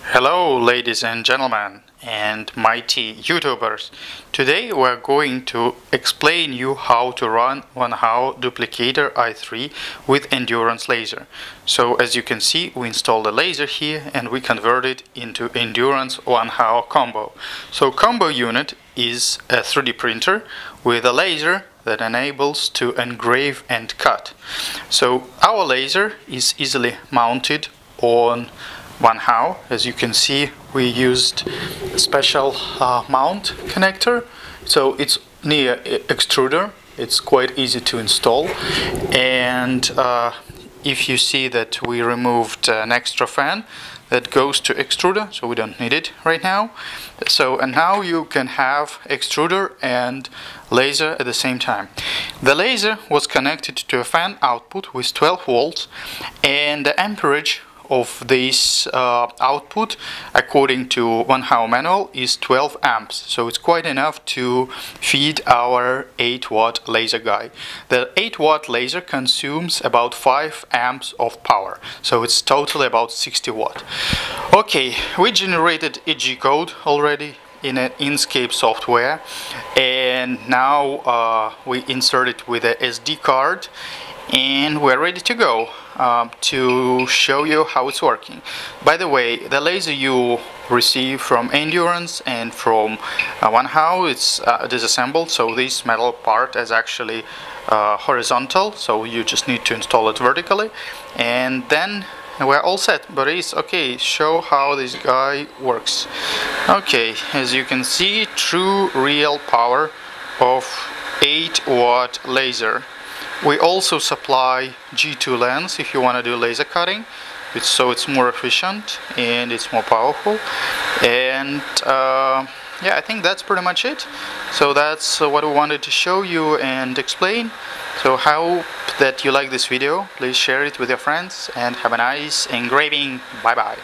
Hello ladies and gentlemen and mighty YouTubers. Today we're going to explain you how to run WanHao DuPlicator i3 with Endurance laser. So as you can see, we installed a laser here and we convert it into Endurance WanHao combo. So combo unit is a 3D printer with a laser that enables to engrave and cut. So our laser is easily mounted on WanHao. As you can see, we used a special mount connector, so it's near extruder. It's quite easy to install, and if you see that we removed an extra fan that goes to extruder, so we don't need it right now. And now you can have extruder and laser at the same time. The laser was connected to a fan output with 12 volts, and the amperage of this output, according to WanHao manual, is 12 amps, so it's quite enough to feed our 8-watt laser guy. The 8-watt laser consumes about 5 amps of power, so it's totally about 60 watt. Okay, we generated a G code already in an Inkscape software, and now we insert it with a SD card, and we're ready to go to show you how it's working. By the way, the laser you receive from Endurance and from WanHao, it's disassembled, so this metal part is actually horizontal, so you just need to install it vertically, and then we're all set. But it's okay, show how this guy works. Okay, as you can see, true real power of 8-watt laser. We also supply G2 lens if you want to do laser cutting, so it's more efficient and it's more powerful. And yeah, I think that's pretty much it. So that's what we wanted to show you and explain. So I hope that you like this video. Please share it with your friends and have a nice engraving. Bye bye.